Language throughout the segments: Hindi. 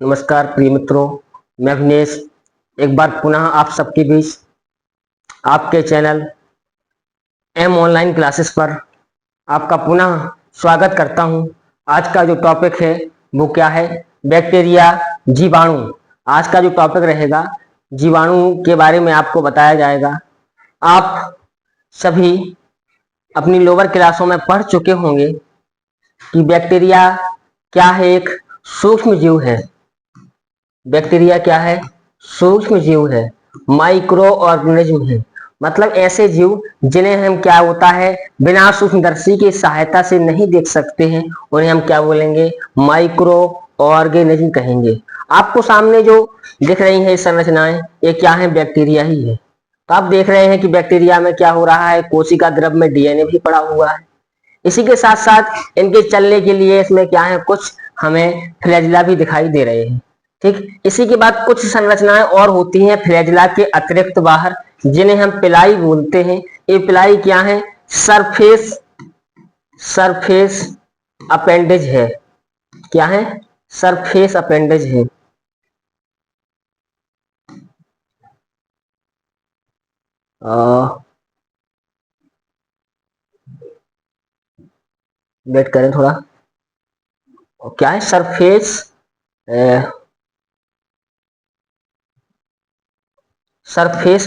नमस्कार प्रिय मित्रों, मैं अभिनेश एक बार पुनः आप सबके बीच आपके चैनल एम ऑनलाइन क्लासेस पर आपका पुनः स्वागत करता हूं। आज का जो टॉपिक है वो क्या है? बैक्टीरिया, जीवाणु। आज का जो टॉपिक रहेगा जीवाणु के बारे में आपको बताया जाएगा। आप सभी अपनी लोअर क्लासों में पढ़ चुके होंगे कि बैक्टीरिया क्या है? एक सूक्ष्म जीव है। बैक्टीरिया क्या है? सूक्ष्म जीव है, माइक्रो ऑर्गेनिज्म है। मतलब ऐसे जीव जिन्हें हम क्या होता है बिना सूक्ष्मदर्शी की सहायता से नहीं देख सकते हैं, उन्हें हम क्या बोलेंगे? माइक्रो ऑर्गेनिज्म कहेंगे। आपको सामने जो दिख रही है संरचनाएं, ये क्या है? बैक्टीरिया ही है। तो आप देख रहे हैं कि बैक्टीरिया में क्या हो रहा है, कोशिका द्रव में डीएनए भी पड़ा हुआ है। इसी के साथ साथ इनके चलने के लिए इसमें क्या है, कुछ हमें फ्लैजिला भी दिखाई दे रहे हैं। ठीक, इसी के बाद कुछ संरचनाएं और होती हैं फ्लैजिला के अतिरिक्त बाहर, जिन्हें हम पिलाई बोलते हैं। ये पिलाई क्या है? सरफेस सरफेस अपेंडेज है। क्या है? सरफेस अपेंडेज है। वेट करें थोड़ा। क्या है? सरफेस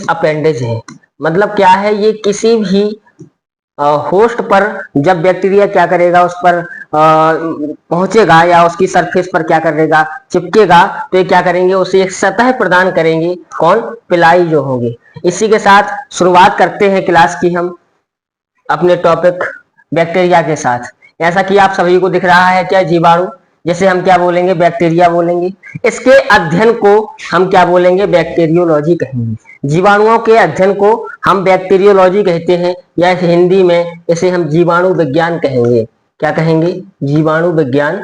अपेंडेज है। मतलब क्या है? ये किसी भी होस्ट पर जब बैक्टीरिया क्या करेगा, उस पर पहुंचेगा या उसकी सरफेस पर क्या करेगा, चिपकेगा, तो ये क्या करेंगे? उसे एक सतह प्रदान करेंगे। कौन? पिलाई जो होंगे। इसी के साथ शुरुआत करते हैं क्लास की हम अपने टॉपिक बैक्टीरिया के साथ। ऐसा कि आप सभी को दिख रहा है क्या? जीवाणु, जैसे हम क्या बोलेंगे? बैक्टीरिया बोलेंगे। इसके अध्ययन को हम क्या बोलेंगे? बैक्टीरियोलॉजी कहेंगे। जीवाणुओं के अध्ययन को हम बैक्टीरियोलॉजी कहते हैं, या हिंदी में इसे हम जीवाणु विज्ञान कहेंगे। क्या कहेंगे? जीवाणु विज्ञान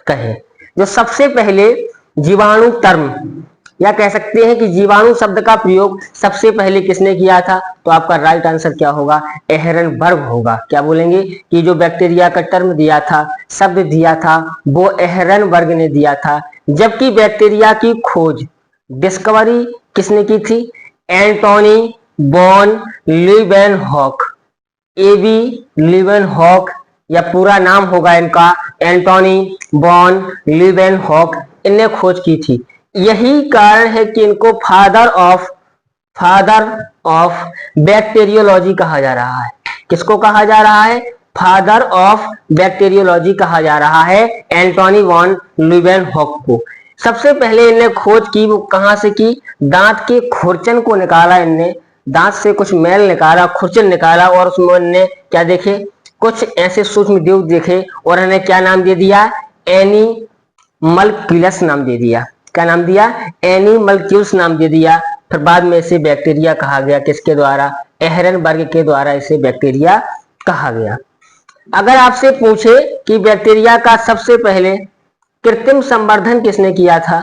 कहें। जो सबसे पहले जीवाणु टर्म, या कह सकते हैं कि जीवाणु शब्द का प्रयोग सबसे पहले किसने किया था? तो आपका राइट आंसर क्या होगा? एहरनबर्ग होगा। क्या बोलेंगे? कि जो बैक्टीरिया का टर्म दिया था, शब्द दिया था, वो एहरनबर्ग ने दिया था। जबकि बैक्टीरिया की खोज, डिस्कवरी किसने की थी? एंटोनी बॉन लीवेनहॉक। एबी लीवेनहॉक, या पूरा नाम होगा इनका एंटोनी बॉन लीवेनहॉक, इनने खोज की थी। यही कारण है कि इनको फादर ऑफ बैक्टीरियोलॉजी कहा जा रहा है। किसको कहा जा रहा है? फादर ऑफ बैक्टीरियोलॉजी कहा जा रहा है एंटोनी वॉन लीवेनहॉक को। सबसे पहले इनने खोज की, वो कहां से की? दांत के खुरचन को निकाला इनने। दांत से कुछ मैल निकाला, खुरचन निकाला, और उसमें इनने क्या देखे? कुछ ऐसे सूक्ष्म जीव देखे, और इन्हें क्या नाम दे दिया? एनिमल्क्यूलस नाम दे दिया। क्या नाम दिया? एनिमल्क्यूल्स नाम दे दिया। फिर बाद में इसे बैक्टीरिया कहा गया। किसके द्वारा? एहरनबर्ग के द्वारा इसे बैक्टीरिया कहा गया। अगर आपसे पूछे कि बैक्टीरिया का सबसे पहले कृत्रिम संवर्धन किसने किया था?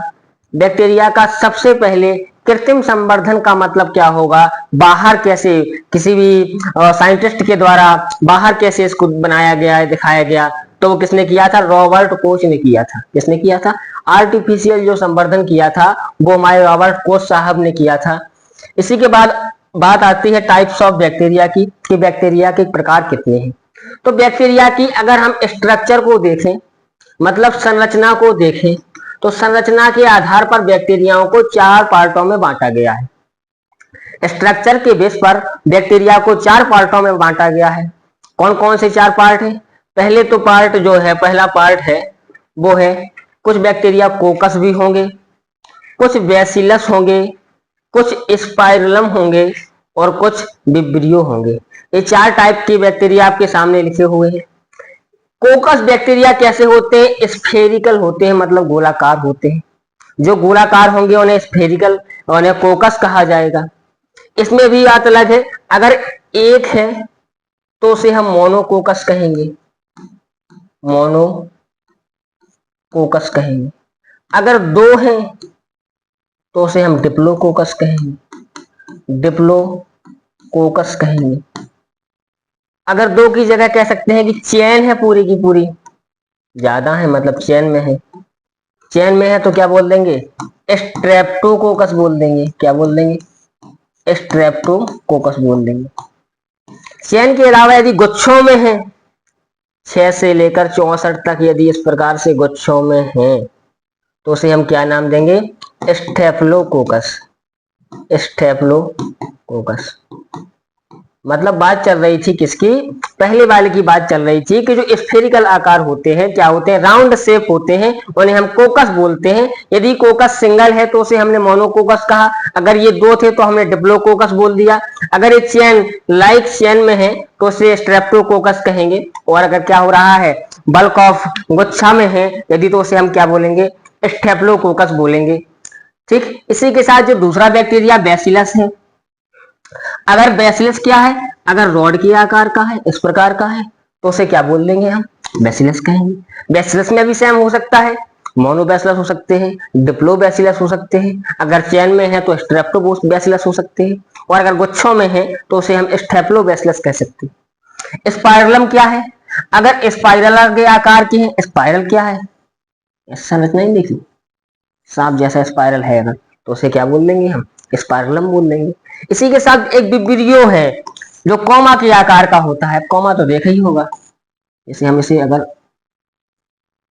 बैक्टीरिया का सबसे पहले कृत्रिम संवर्धन का मतलब क्या होगा? बाहर कैसे, किसी भी साइंटिस्ट के द्वारा बाहर कैसे इसको बनाया गया है, दिखाया गया, तो वो किसने किया था? रॉबर्ट कोच ने किया था। किसने किया था? आर्टिफिशियल जो संवर्धन किया था वो हमारे रॉबर्ट कोच साहब ने किया था। इसी के बाद बात आती है टाइप्स ऑफ बैक्टीरिया की, कि बैक्टीरिया के प्रकार कितने हैं। तो बैक्टीरिया की अगर हम स्ट्रक्चर को देखें, मतलब संरचना को देखें, तो संरचना के आधार पर बैक्टीरियाओं को 4 पार्टों में बांटा गया है। स्ट्रक्चर के बेस पर बैक्टीरिया को 4 पार्टों में बांटा गया है। कौन कौन से 4 पार्ट है? पहले तो पार्ट जो है, पहला पार्ट है वो है, कुछ बैक्टीरिया कोकस भी होंगे, कुछ बैसिलस होंगे, कुछ स्पाइरलम होंगे, और कुछ विब्रियो होंगे। ये 4 टाइप के बैक्टीरिया आपके सामने लिखे हुए हैं। कोकस बैक्टीरिया कैसे होते हैं? स्फेरिकल होते हैं, मतलब गोलाकार होते हैं। जो गोलाकार होंगे उन्हें स्फेरिकल, उन्हें कोकस कहा जाएगा। इसमें भी बात अलग है, अगर एक है तो उसे हम मोनोकोकस कहेंगे। मोनोकोकस कहेंगे। अगर 2 हैं तो उसे हम डिप्लोकोकस कहेंगे। डिप्लोकोकस कहेंगे। अगर 2 की जगह कह सकते हैं कि चेन है, पूरी की पूरी ज्यादा है, मतलब चेन में है, चेन में है तो क्या बोल देंगे, स्ट्रेप्टोकोकस बोल देंगे। क्या बोल देंगे, स्ट्रेप्टोकोकस बोल देंगे। चेन के अलावा यदि गुच्छों में है, 6 से लेकर 64 तक यदि इस प्रकार से गुच्छों में है तो उसे हम क्या नाम देंगे, स्टेफलोकोकस। स्टेफलोकोकस। मतलब बात चल रही थी किसकी, पहले वाले की बात चल रही थी कि जो स्फेरिकल आकार होते हैं, क्या होते हैं, राउंड शेप होते हैं, उन्हें हम कोकस बोलते हैं। यदि कोकस सिंगल है तो उसे हमने मोनोकोकस कहा, अगर ये दो थे तो हमने डिप्लोकोकस बोल दिया, अगर ये चेन लाइक चेन में है तो उसे स्ट्रेप्टोकोकस कहेंगे, और अगर क्या हो रहा है, बल्क ऑफ गुच्छा में है यदि, तो उसे हम क्या बोलेंगे, स्टेफलोकोकस बोलेंगे। ठीक, इसी के साथ जो दूसरा बैक्टीरिया बैसिलस है, अगर बैसिलस क्या है, अगर रॉड के आकार का है, इस प्रकार का है, तो उसे क्या बोल देंगे हम, बैसिलस कहेंगे। बैसिलस में भी सेम हो सकता है, मोनोबैसिलस हो सकते हैं, डिप्लोबैसिलस हो सकते हैं, अगर चेन में है तो स्ट्रेप्टोबैसिलस हो सकते हैं, और अगर गुच्छों में है तो उसे हम स्टेप्लोबैसिलस कह सकते हैं। स्पाइरलम क्या है, अगर स्पाइरल के आकार की है, स्पाइरल क्या है, संरचना नहीं देखी, सांप जैसा स्पाइरल है अगर, तो उसे क्या बोल देंगे हम, स्पाइरलम बोल देंगे। इसी के साथ एक विब्रियो है जो कॉमा के आकार का होता है, कॉमा तो देखा ही होगा, इसे हम इसे अगर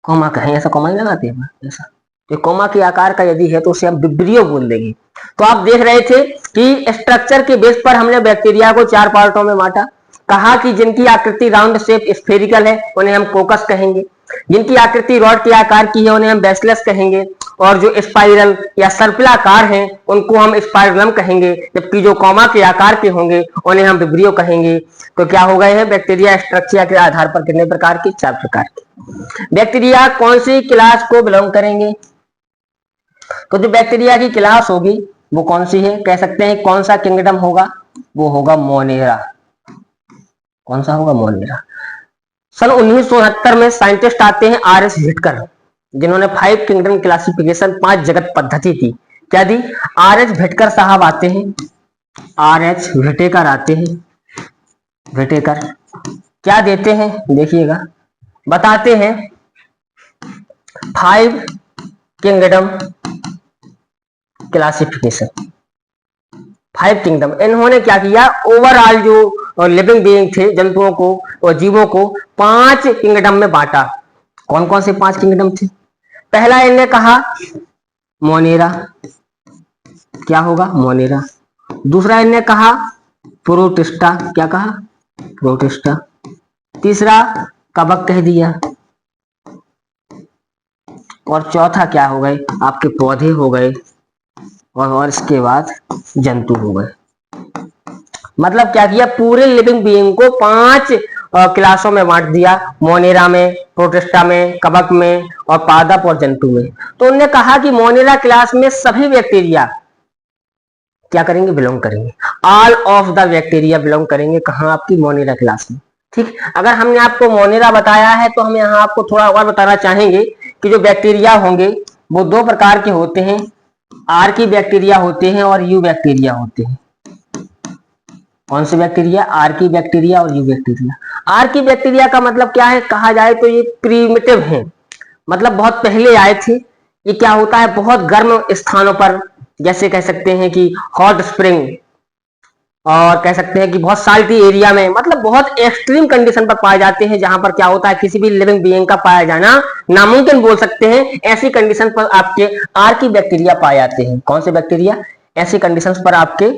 कॉमा कहें, ऐसा कॉमा नहीं लगाते हैं ऐसा, तो कॉमा के आकार का यदि है तो उसे हम विब्रियो बोल देंगे। तो आप देख रहे थे कि स्ट्रक्चर के बेस पर हमने बैक्टीरिया को 4 पार्टों में बांटा, कहा कि जिनकी आकृति राउंड शेप स्फेरिकल है उन्हें हम कोकस कहेंगे, जिनकी आकृति रॉड के आकार की है उन्हें हम बैसिलस कहेंगे, और जो स्पाइरल या सर्पिलाकार हैं उनको हम स्पाइरलम कहेंगे, जबकि जो कॉमा के आकार के होंगे उन्हें हम विब्रियो कहेंगे। तो क्या हो गए हैं बैक्टीरिया स्ट्रक्चर के आधार पर कितने प्रकार के, 4 प्रकार के। बैक्टीरिया कौन सी क्लास को बिलोंग करेंगे, तो जो बैक्टीरिया की क्लास होगी वो कौन सी है, कह सकते हैं कौन सा किंगडम होगा, वो होगा मोनेरा। कौन सा होगा, मोनेरा। सन 1969 में साइंटिस्ट आते हैं आर.एस. व्हिटकर, जिन्होंने 5 किंगडम क्लासिफिकेशन, 5 जगत पद्धति थी, क्या दी, आर.एच. व्हिटकर साहब आते हैं, आर.एच. व्हिटेकर आते हैं, व्हिटेकर क्या देते हैं देखिएगा, बताते हैं 5 किंगडम क्लासिफिकेशन। 5 किंगडम, इन्होंने क्या किया, ओवरऑल जो लिविंग बीइंग थे, जंतुओं को और जीवों को 5 किंगडम में बांटा। कौन कौन से 5 किंगडम थे, पहला इन्हें कहा मोनेरा, क्या होगा, मोनेरा। दूसरा इन्हें कहा प्रोटिस्टा, क्या कहा, प्रोटिस्टा। तीसरा कवक कह दिया, और चौथा क्या हो गए, आपके पौधे हो गए, और इसके बाद जंतु हो गए। मतलब क्या किया, पूरे लिविंग बीइंग को 5 क्लासों में बांट दिया, मोनेरा में, प्रोटिस्टा में, कवक में, और पादप और जंतु में। तो उन्होंने कहा कि मोनेरा क्लास में सभी बैक्टीरिया क्या करेंगे, बिलोंग करेंगे, all of the bacteria belong करेंगे, कहां, आपकी मोनेरा क्लास में। ठीक, अगर हमने आपको मोनेरा बताया है तो हम यहाँ आपको थोड़ा और बताना चाहेंगे कि जो बैक्टीरिया होंगे वो 2 प्रकार के होते हैं, आर की बैक्टीरिया होते हैं और यू बैक्टीरिया होते हैं। कौन से बैक्टीरिया, आर की बैक्टीरिया और यू बैक्टीरिया। आर की बैक्टीरिया का मतलब क्या है, कहा जाए तो ये प्रीमिटिव है, मतलब बहुत पहले आए थे। ये क्या होता है, बहुत गर्म स्थानों पर, जैसे कह सकते हैं कि हॉट स्प्रिंग, और कह सकते हैं कि बहुत साल्टी एरिया में, मतलब बहुत एक्सट्रीम कंडीशन पर पाए जाते हैं, जहां पर क्या होता है किसी भी लिविंग बीइंग का पाया जाना नामुमकिन बोल सकते हैं। ऐसी कंडीशन पर आपके आर की बैक्टीरिया पाए जाते हैं। कौन से बैक्टीरिया, ऐसी कंडीशंस पर आपके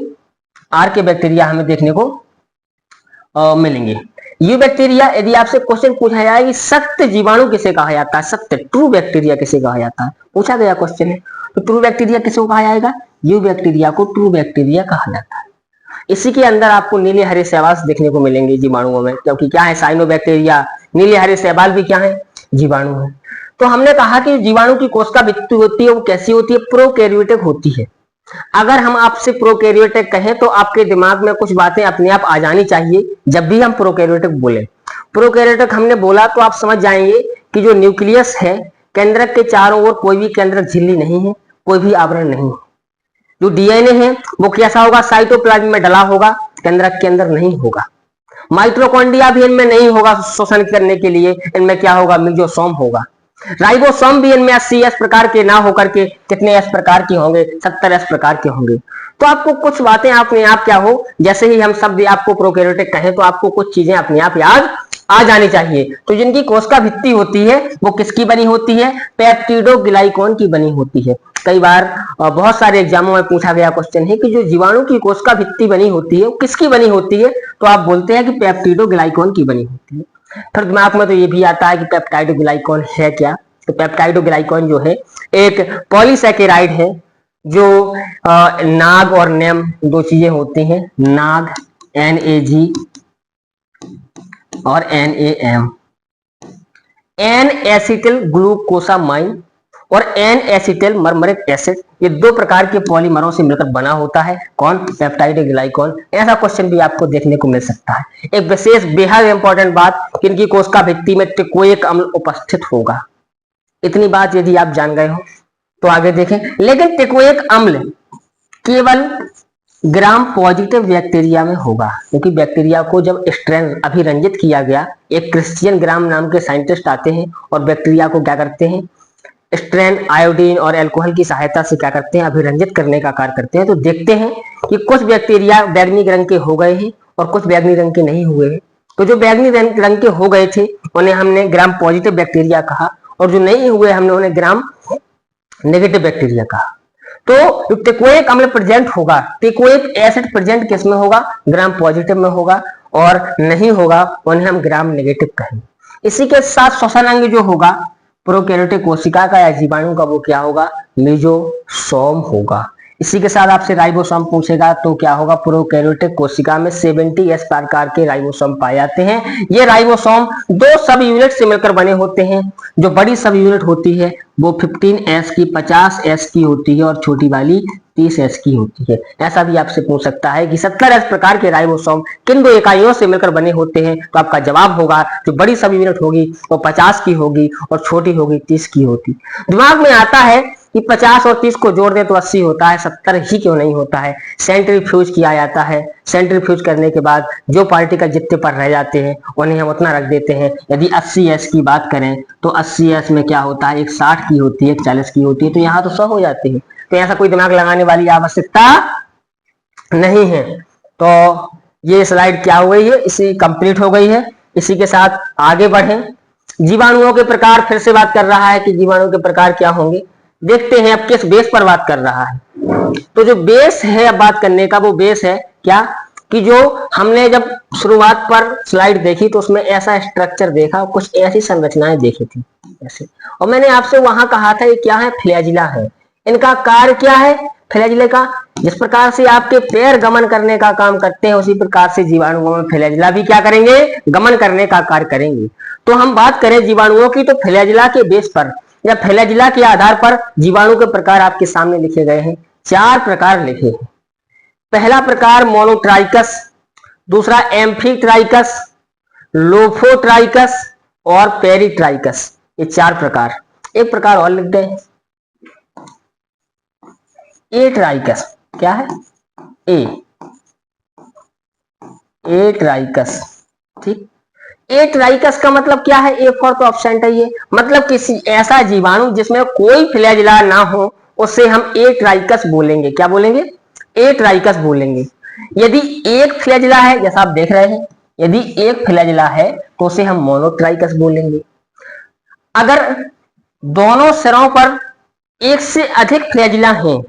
आर के बैक्टीरिया हमें देखने को मिलेंगे। यू बैक्टीरिया, यदि आपसे क्वेश्चन पूछा जाए कि सत्य जीवाणु किसे कहा जाता है, सत्य ट्रू बैक्टीरिया किसे कहा जाता है, पूछा गया क्वेश्चन है, तो ट्रू बैक्टीरिया किसे कहा जाएगा, यू बैक्टीरिया को ट्रू बैक्टीरिया कहा जाता है। इसी के अंदर आपको नीले हरे शैवाल देखने को मिलेंगे जीवाणुओं में, क्योंकि क्या है, साइनोबैक्टीरिया, नीले हरे शैवाल भी क्या है, जीवाणु है। तो हमने कहा कि जीवाणु की कोशिका भित्ति होती है वो कैसी होती है, प्रोकैरियोटिक होती है। अगर हम आपसे प्रोकैरियोटिक कहें तो आपके दिमाग में कुछ बातें अपने आप आ जानी चाहिए जब भी हम प्रोकैरियोटिक बोले। प्रोकैरियोटिक हमने बोला तो आप समझ जाएंगे कि जो न्यूक्लियस है, केंद्रक के चारों ओर कोई भी केंद्रक झिल्ली नहीं है, कोई भी आवरण नहीं है। जो डीएनए है वो कैसा होगा, साइटोप्लाज्म में डला होगा, केंद्रक के अंदर नहीं होगा। माइटोकॉन्ड्रिया भी इनमें नहीं होगा शोषण करने के लिए, इनमें क्या होगा, मेसोसोम होगा। राइबोसोम भी इनमें 80 एस प्रकार के ना होकर के कितने एस प्रकार के होंगे, 70 एस प्रकार के होंगे। तो आपको कुछ बातें अपने आप क्या हो, जैसे ही हम शब्द आपको प्रोकैरियोटिक कहें तो आपको कुछ चीजें अपने आप याद आ जानी चाहिए। तो जिनकी कोशिका भित्ति होती है वो किसकी बनी होती है, पेप्टिडोग्लाइकॉन की बनी होती है। कई बार बहुत सारे एग्जामों में पूछा गया क्वेश्चन है कि जो जीवाणु की कोशिका भित्ति बनी होती है वो किसकी बनी होती है, तो आप बोलते हैं कि पेप्टिडोग्लाइकॉन की बनी होती है। फिर दिमाग में तो ये भी आता है कि पेप्टाइडोग्लाइकॉन है क्या, तो पेप्टाइडोग्लाइकॉन जो है एक पॉलीसैकेराइड है जो नाग और नेम दो चीजें होती हैं, नाग NAG और NAM, एन एसिटिल ग्लूकोसामाइन और एन एसिटिल मर्मरिक एसिड, ये दो प्रकार के पॉलीमरों से मिलकर बना होता है कौन, पेप्टाइडोग्लाइकॉन। ऐसा क्वेश्चन भी आपको देखने को मिल सकता है। एक विशेष बेहद इंपॉर्टेंट बात, किनकी कोशिका भित्ति में टिकोइक अम्ल उपस्थित होगा। इतनी बात यदि आप जान गए हो तो आगे देखें। लेकिन टिकोइक अम्ल केवल ग्राम पॉजिटिव बैक्टीरिया में होगा, क्योंकि बैक्टीरिया को जब स्ट्रेन अभिरंजित किया गया, एक क्रिश्चियन ग्राम नाम के साइंटिस्ट आते हैं और बैक्टीरिया को क्या करते हैं, स्ट्रेन आयोडीन और अल्कोहल की सहायता से क्या करते हैं, अभिरंजित करने का कार्य करते हैं। तो देखते हैं कि कुछ बैक्टीरिया बैगनी रंग के हो गए हैं और कुछ बैगनी रंग के नहीं हुए हैं। तो जो बैगनी रंग के हो गए थे उन्हें हमने ग्राम पॉजिटिव बैक्टीरिया कहा, और जो नहीं हुए हमने उन्हें ग्राम नेगेटिव बैक्टीरिया कहा। तो टिकोइक अम्ल प्रेजेंट होगा, टिकोइक एसिड प्रेजेंट किस में होगा, ग्राम पॉजिटिव में होगा, और नहीं होगा उन्हें हम ग्राम नेगेटिव कहेंगे। इसी के साथ श्वसन अंग जो होगा प्रोकैरियोटिक कोशिका का या जीवाणु का, वो क्या होगा, लिजोसोम होगा। इसी के साथ आपसे राइबोसोम पूछेगा तो क्या होगा, प्रोकैरियोटिक कोशिका में 70 प्रकार के राइबोसोम पाए जाते हैं। ये राइबोसोम दो सब यूनिट से मिलकर बने होते हैं। जो बड़ी सब यूनिट होती है वो 15S की 50S की होती है और छोटी वाली 30S की होती है। ऐसा भी आपसे पूछ सकता है कि 70S प्रकार के राइबोसोम किन दो इकाइयों से मिलकर बने होते हैं, तो आपका जवाब होगा जो बड़ी सब यूनिट होगी वो 50 की होगी और छोटी होगी 30 की होती। दिमाग में आता है कि 50 और 30 को जोड़ दे तो 80 होता है, 70 ही क्यों नहीं होता है। सेंट्रीफ्यूज किया जाता है, सेंट्रीफ्यूज करने के बाद जो पार्टिकल जितने पर रह जाते हैं उन्हें हम उतना रख देते हैं। यदि 80S की बात करें तो 80S में क्या होता है, एक 60 की होती है, एक 40 की होती है, तो यहाँ तो 100 हो जाते हैं। तो ऐसा कोई दिमाग लगाने वाली आवश्यकता नहीं है। तो ये स्लाइड क्या हो गई है, इसी कंप्लीट हो गई है। इसी के साथ आगे बढ़ें। जीवाणुओं के प्रकार फिर से बात कर रहा है कि जीवाणु के प्रकार क्या होंगे। देखते हैं अब किस बेस पर बात कर रहा है। तो जो बेस है अब बात करने का, वो बेस है क्या कि जो हमने जब शुरुआत पर स्लाइड देखी तो उसमें ऐसा स्ट्रक्चर देखा, कुछ ऐसी संरचनाएं देखी थी ऐसे, और मैंने आपसे वहां कहा था ये क्या है, फ्लैजिला है। इनका कार्य क्या है फ्लैजिला का, जिस प्रकार से आपके पैर गमन करने का काम करते हैं उसी प्रकार से जीवाणुओं में फ्लैजिला भी क्या करेंगे, गमन करने का कार्य करेंगे। तो हम बात करें जीवाणुओं की तो फ्लैजिला के बेस पर या फ्लैजिला के आधार पर जीवाणु के प्रकार आपके सामने लिखे गए हैं। 4 प्रकार लिखे हैं। पहला प्रकार मोनोट्राइकस, दूसरा एम्फीट्राइकस, लोफोट्राइकस और पेरिट्राइकस, ये 4 प्रकार। एक प्रकार और लिख दें, एट्राइकस। क्या है, एट्राइकस। ठीक, एट्राइकस का मतलब क्या है, ए फॉर तो एब्सेंट है ये, मतलब किसी ऐसा जीवाणु जिसमें कोई फ्लैजिला ना हो उसे हम एट्राइकस बोलेंगे। क्या बोलेंगे, एट्राइकस बोलेंगे। यदि एक फ्लैजिला है, जैसा आप देख रहे हैं, यदि एक फ्लैजिला है तो उसे हम मोनोट्राइकस बोलेंगे। अगर दोनों सिरों पर एक से अधिक फ्लैजिला हैं,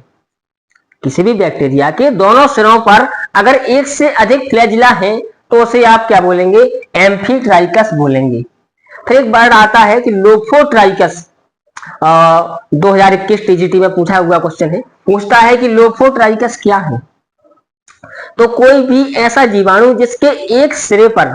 किसी भी बैक्टीरिया के दोनों सिरों पर अगर एक से अधिक फ्लैजिला हैं तो उसे आप क्या बोलेंगे, एम्फीट्राइकस बोलेंगे। फिर एक वर्ड आता है कि लोफोट्राइकस। 2021 टीजीटी में पूछा हुआ क्वेश्चन है, पूछता है कि लोफोट्राइकस क्या है। तो कोई भी ऐसा जीवाणु जिसके एक सिरे पर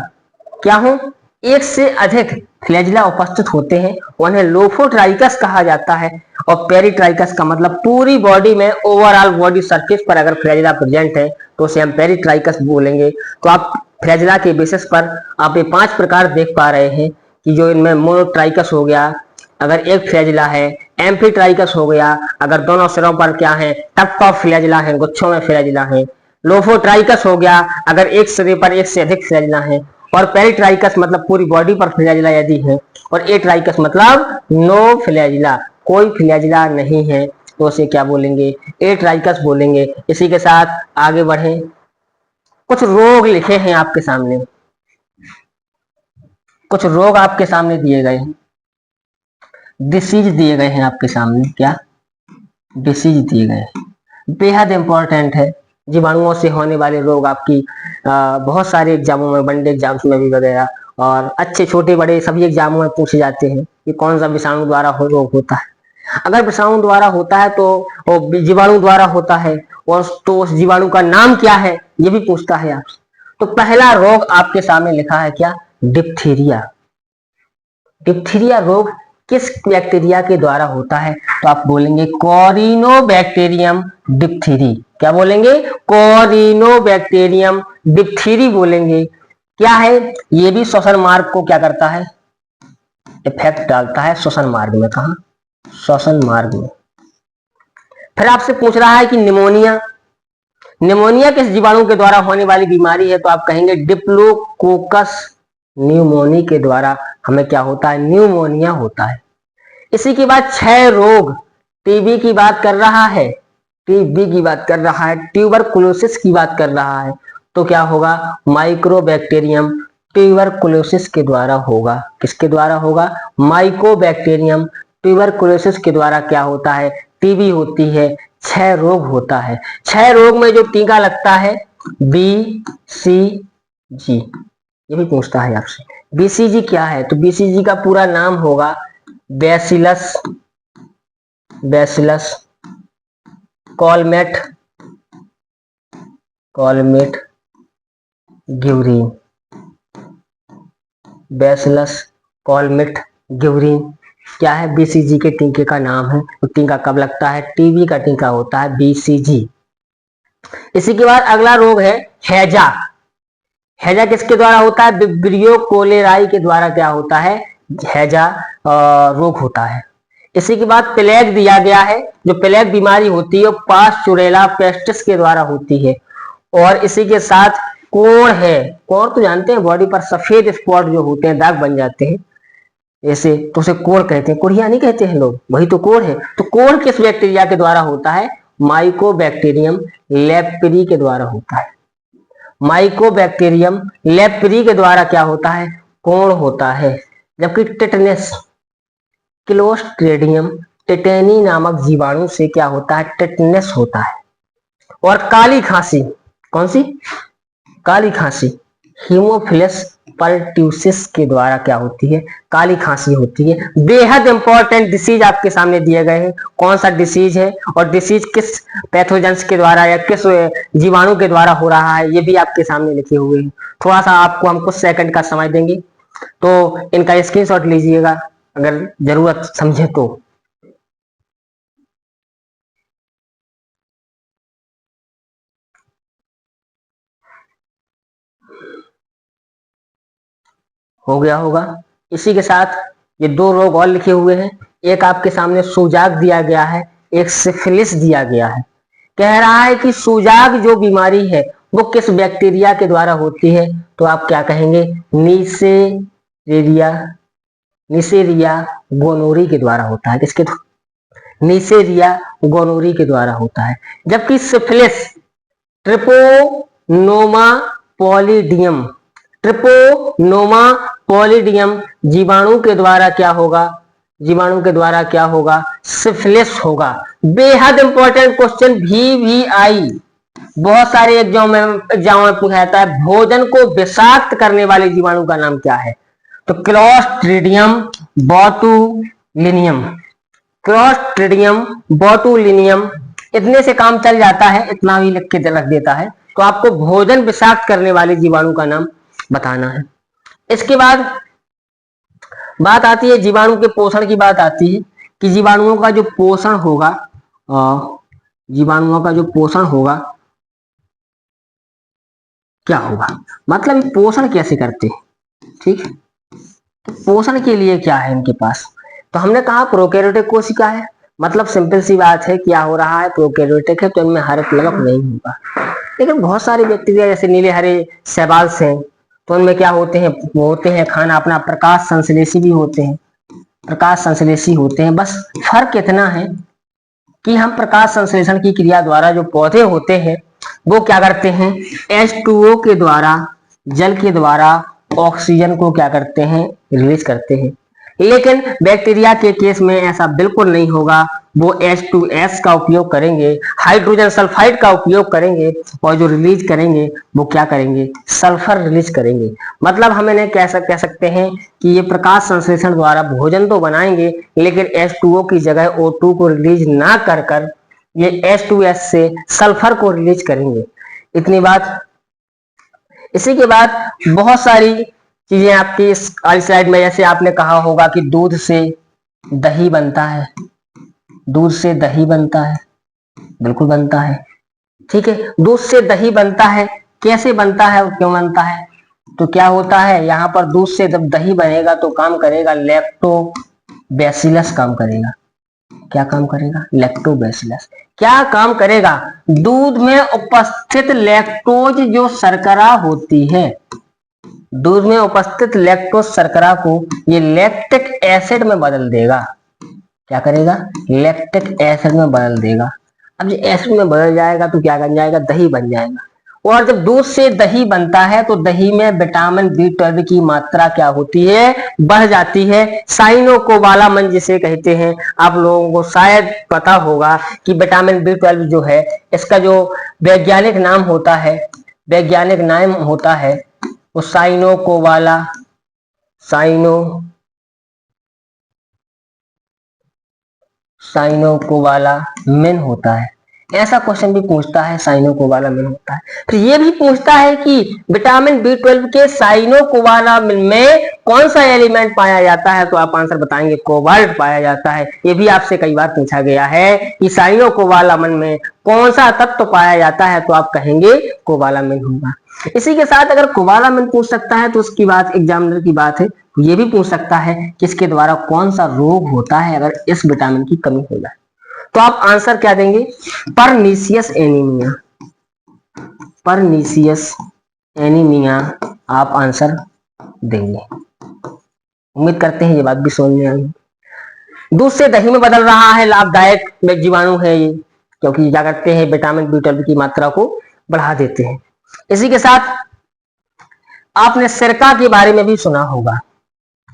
क्या हो, एक से अधिक फ्लैजिला उपस्थित होते हैं उन्हें लोफोट्राइकस कहा जाता है। और पेरिट्राइकस का मतलब पूरी बॉडी में ओवरऑल बॉडी सरफेस पर अगर फ्लैजिला प्रेजेंट है तो उसे हम पेरिट्राइकस बोलेंगे। तो आप फ्लैजिला के बेसिस पर आप ये 5 प्रकार देख पा रहे हैं कि जो इनमें मोनोट्राइकस हो गया अगर एक फ्लैजिला है, एम्फीट्राइकस हो गया अगर दोनों सिरों पर क्या है, टप ऑफ फ्लैजिला है, गुच्छों में फ्लैजिला है, लोफोट्राइकस हो गया अगर एक सिरे पर एक से अधिक फ्लैजिला है, और पेरिट्राइकस मतलब पूरी बॉडी पर फ्लैजिला यदि है, और एट्राइकस मतलब नो फ्लैजिला, कोई फ्लैजिला नहीं है, तो उसे क्या बोलेंगे? एट्राइकस बोलेंगे। इसी के साथ आगे बढ़े, कुछ रोग लिखे हैं आपके सामने, कुछ रोग आपके सामने दिए गए हैं, डिसीज दिए गए हैं आपके सामने। क्या? डिसीज दिए गए हैं, बेहद इंपॉर्टेंट है। जीवाणुओं से होने वाले रोग आपकी बहुत सारे एग्जामों में, वनडे एग्जाम्स में भी वगैरह, और अच्छे छोटे बड़े सभी एग्जामों में पूछे जाते हैं कि कौन सा विषाणु द्वारा रोग होता है। अगर विषाणु द्वारा होता है तो जीवाणु द्वारा होता है, और तो उस जीवाणु का नाम क्या है ये भी पूछता है आपसे। तो पहला रोग आपके सामने लिखा है क्या? डिप्थीरिया। डिप्थीरिया रोग किस बैक्टीरिया के द्वारा होता है? तो आप बोलेंगे कॉरिनोबैक्टीरियम डिप्थीरी। क्या बोलेंगे? कॉरिनोबैक्टीरियम डिप्थीरी बोलेंगे। क्या है? ये भी श्वसन मार्ग को क्या करता है? इफेक्ट डालता है श्वसन मार्ग में। कहा? श्वसन मार्ग में। फिर आपसे पूछ रहा है कि निमोनिया, निमोनिया किस जीवाणु के द्वारा होने वाली बीमारी है? तो आप कहेंगे डिप्लोकोकस न्यूमोनी के द्वारा हमें क्या होता है? न्यूमोनिया होता है। इसी के बाद 6 रोग, टीबी की बात कर रहा है, टीबी की बात कर रहा है, ट्यूबरकुलोसिस की बात कर रहा है, तो क्या होगा? माइक्रोबैक्टीरियम ट्यूबरकुलोसिस के द्वारा होगा। किसके द्वारा होगा? माइकोबैक्टीरियम ट्यूबरकुलोसिस के द्वारा क्या होता है? टीबी होती है। 6 रोग होता है। 6 रोग में जो टीका लगता है BCG, ये भी पूछता है आपसे। BCG क्या है? तो BCG का पूरा नाम होगा बैसिलस, बैसिलस कॉलमेट, कॉलमेट ग्यूरीन, बैसिलस कॉलमेट ग्यूरीन क्या है? BCG के टीके का नाम है। तो टीका कब लगता है? टीबी का टीका होता है BCG। इसी के बाद अगला रोग है हैजा। हैजा किसके द्वारा होता है? विब्रियो कोलेराई के द्वारा क्या होता है? हैजा रोग होता है। इसी के बाद प्लेग दिया गया है। जो प्लेग बीमारी होती है वो पास्चुरेला पेस्टिस के द्वारा होती है। और इसी के साथ कोढ़ है। कोढ़ तो जानते हैं, बॉडी पर सफेद स्पॉट जो होते हैं, दाग बन जाते हैं ऐसे, तो उसे कोढ़ कहते हैं। कोढ़िया नहीं कहते हैं लोग, वही तो कोढ़ है। तो कोढ़ किस बैक्टीरिया के द्वारा होता है? माइकोबैक्टीरियम लेप्री के द्वारा होता है। माइकोबैक्टीरियम लेप्री के द्वारा क्या होता है? कोढ़ होता है। जबकि टिटनेस, क्लोस्ट्रेडियम टिटेनी नामक जीवाणु से क्या होता है? टिटनेस होता है। और काली खांसी, कौन सी? काली खांसी हीमोफिलस परट्यूसिस के द्वारा क्या होती है? काली खांसी होती है। बेहद इंपॉर्टेंट डिसीज आपके सामने दिए गए हैं। कौन सा डिसीज है और डिसीज किस पैथोजेंस के द्वारा या किस जीवाणु के द्वारा हो रहा है, ये भी आपके सामने लिखे हुए हैं। थोड़ा सा आपको हम कुछ सेकंड का समय देंगे, तो इनका स्क्रीनशॉट लीजिएगा अगर जरूरत समझे तो। हो गया होगा। इसी के साथ ये 2 रोग और लिखे हुए हैं। एक आपके सामने सूजाग दिया गया है, एक सिफिलिस दिया गया है। कह रहा है कि सूजाग जो बीमारी है वो किस बैक्टीरिया के द्वारा होती है? तो आप क्या कहेंगे? नीसेरिया, नीसेरिया गोनोरी के द्वारा होता है। किसके? नीसेरिया गोनोरी के द्वारा होता है। जबकि सिफिलिस ट्रिपोनोमा पॉलीडियम, ट्रिपोनोमा पॉलीडियम जीवाणु के द्वारा क्या होगा? जीवाणु के द्वारा क्या होगा? सिफिलिस होगा। बेहद इंपॉर्टेंट क्वेश्चन VVI, बहुत सारे एग्जाम में पूछा जाता है, भोजन को विषाक्त करने वाले जीवाणु का नाम क्या है? तो क्लोस्ट्रिडियम बोटुलिनियम, क्लोस्ट्रिडियम बोटुलिनियम। इतने से काम चल जाता है, इतना भी लिख के रख देता है। तो आपको भोजन विषाक्त करने वाले जीवाणु का नाम बताना है। इसके बाद बात आती है जीवाणु के पोषण की। बात आती है कि जीवाणुओं का जो पोषण होगा, जीवाणुओं का जो पोषण होगा क्या होगा, मतलब पोषण कैसे करते हैं। ठीक है, तो पोषण के लिए क्या है इनके पास? तो हमने कहा प्रोकैरियोटिक कोशिका है, मतलब सिंपल सी बात है, क्या हो रहा है? प्रोकैरियोटिक है, तो इनमें हरित लवक नहीं होगा। लेकिन बहुत सारे बैक्टीरिया जैसे नीले हरे शैवाल्स हैं, तो उनमें क्या होते हैं, वो होते हैं खाना अपना प्रकाश संश्लेषी भी होते हैं, प्रकाश संश्लेषी होते हैं। बस फर्क इतना है कि हम प्रकाश संश्लेषण की क्रिया द्वारा जो पौधे होते हैं वो क्या करते हैं, H2O के द्वारा, जल के द्वारा ऑक्सीजन को क्या करते हैं, रिलीज करते हैं। लेकिन बैक्टीरिया के केस में ऐसा बिल्कुल नहीं होगा, वो H2S का उपयोग करेंगे, हाइड्रोजन सल्फाइड का उपयोग करेंगे और जो रिलीज करेंगे वो क्या करेंगे, सल्फर रिलीज करेंगे। मतलब हम इन्हें कह सकते हैं कि ये प्रकाश संश्लेषण द्वारा भोजन तो बनाएंगे लेकिन H2O की जगह O2 को रिलीज ना कर कर ये H2S से सल्फर को रिलीज करेंगे। इतनी बात। इसी के बाद बहुत सारी चीजें आपकी इस वाली स्लाइड में, जैसे आपने कहा होगा कि दूध से दही बनता है, दूध से दही बनता है, बिल्कुल बनता है। ठीक है, दूध से दही बनता है, कैसे बनता है और क्यों बनता है, तो क्या होता है यहाँ पर दूध से जब दही बनेगा तो काम करेगा लैक्टोबैसिलस काम करेगा। क्या काम करेगा, लैक्टोबैसिलस। क्या काम करेगा, दूध में उपस्थित लैक्टोज जो शर्करा होती है, दूध में उपस्थित लैक्टोज शर्करा को ये लैक्टिक एसिड में बदल देगा। क्या करेगा, लैक्टिक एसिड में बदल देगा। अब ये एसिड में बदल जाएगा तो क्या बन जाएगा, दही बन जाएगा। और जब दूध से दही बनता है तो दही में विटामिन B12 की मात्रा क्या होती है, बढ़ जाती है। साइनोकोबालामिन जिसे कहते हैं, आप लोगों को शायद पता होगा कि विटामिन B12 जो है इसका जो वैज्ञानिक नाम होता है, वैज्ञानिक नाम होता है वो साइनोकोबालामिन होता है। ऐसा क्वेश्चन भी पूछता है, साइनोकोबालामिन होता है। फिर ये भी पूछता है कि विटामिन B12 के साइनोकोबालामिन में कौन सा एलिमेंट पाया जाता है, तो आप आंसर बताएंगे कोबाल्ट पाया जाता है। ये भी आपसे कई बार पूछा गया है कि साइनोकोबालामिन में कौन सा तत्व पाया जाता है, तो आप कहेंगे कोबालामिन होगा। इसी के साथ अगर कोबालामिन पूछ सकता है तो उसकी बात एग्जामिनर की बात है, ये भी पूछ सकता है कि इसके द्वारा कौन सा रोग होता है अगर इस विटामिन की कमी हो जाए। तो आप आंसर क्या देंगे, परनीसियस एनीमिया, परनीसियस एनीमिया आप आंसर देंगे। उम्मीद करते हैं ये बात भी समझ में आई। दूध से दही में बदल रहा है, लाभदायक जीवाणु है ये, क्योंकि क्या करते हैं, विटामिन B12 की मात्रा को बढ़ा देते हैं। इसी के साथ आपने सिरका के बारे में भी सुना होगा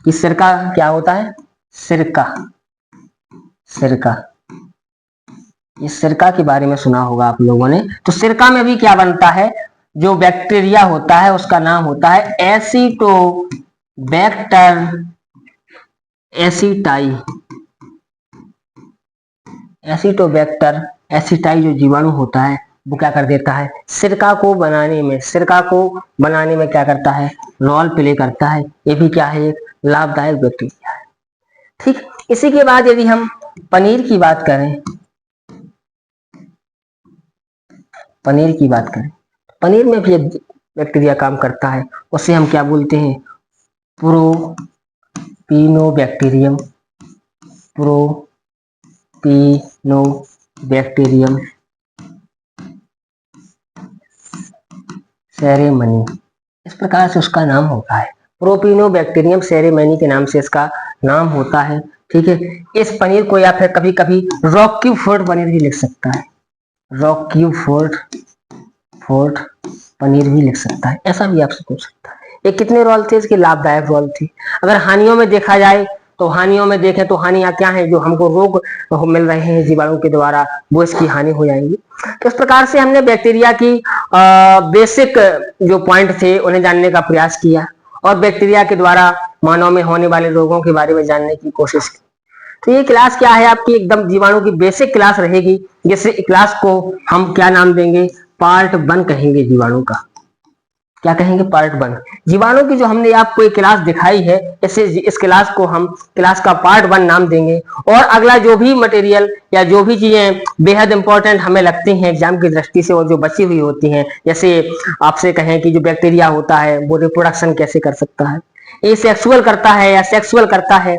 कि सिरका क्या होता है, सिरका, सिरका, ये सिरका के बारे में सुना होगा आप लोगों ने। तो सिरका में भी क्या बनता है, जो बैक्टीरिया होता है उसका नाम होता है एसिटोबैक्टर एसिटाई, एसिटोबैक्टर एसिटाई जो जीवाणु होता है वो क्या कर देता है, सिरका को बनाने में, सिरका को बनाने में क्या करता है, रोल प्ले करता है। ये भी क्या है, एक लाभदायक बैक्टीरिया है। ठीक, इसी के बाद यदि हम पनीर की बात करें, पनीर की बात करें, पनीर में भी बैक्टीरिया काम करता है, उसे हम क्या बोलते हैं, प्रोपिनोबैक्टीरियम, प्रोपिनोबैक्टीरियम सेरेमनी, इस प्रकार से उसका नाम होता है। प्रोपिनोबैक्टीरियम सेरेमनी के नाम से इसका नाम होता है। ठीक है, इस पनीर को या फिर कभी कभी रॉक्यूफोर्ड पनीर भी लिख सकता है, रॉक्यूफोर्ड पनीर भी लिख सकता है, ऐसा भी आपसे पूछ सकता है। ये कितने रोल थे, इसके लाभदायक रोल थे। अगर हानियों में देखा जाए तो हानियों में देखें तो हानियां क्या हैं, जो हमको रोग मिल रहे हैं जीवाणु के द्वारा, वो इसकी हानि हो जाएंगी। तो इस प्रकार से हमने बैक्टीरिया की बेसिक जो पॉइंट थे उन्हें जानने का प्रयास किया और बैक्टीरिया के द्वारा मानव में होने वाले रोगों के बारे में जानने की कोशिश की। तो ये क्लास क्या है आपकी, एकदम जीवाणु की बेसिक क्लास रहेगी। जैसे क्लास को हम क्या नाम देंगे, पार्ट 1 कहेंगे जीवाणु का। क्या कहेंगे, पार्ट 1 जीवाणु की। जो हमने आपको एक क्लास दिखाई है, इस क्लास को हम क्लास का पार्ट 1 नाम देंगे। और अगला जो भी मटेरियल या जो भी चीजें बेहद इंपॉर्टेंट हमें लगती हैं एग्जाम की दृष्टि से और जो बची हुई होती हैं, जैसे आपसे कहें कि जो बैक्टीरिया होता है वो रिप्रोडक्शन कैसे कर सकता है, ये सेक्सुअल करता है या सेक्सुअल करता है,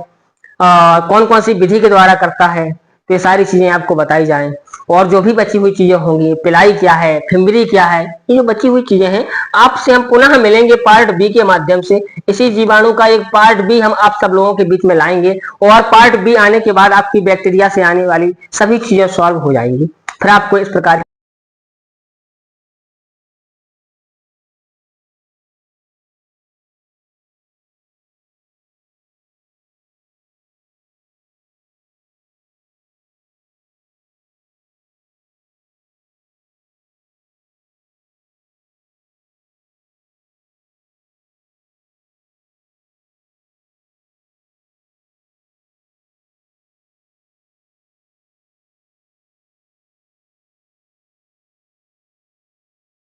कौन कौन सी विधि के द्वारा करता है, तो ये सारी चीजें आपको बताई जाएं। और जो भी बची हुई चीजें होंगी, पिलाई क्या है, फिम्बरी क्या है, ये जो बची हुई चीजें हैं आपसे हम पुनः मिलेंगे पार्ट बी के माध्यम से। इसी जीवाणु का एक पार्ट बी हम आप सब लोगों के बीच में लाएंगे और पार्ट बी आने के बाद आपकी बैक्टीरिया से आने वाली सभी चीजें सॉल्व हो जाएंगी। फिर आपको इस प्रकार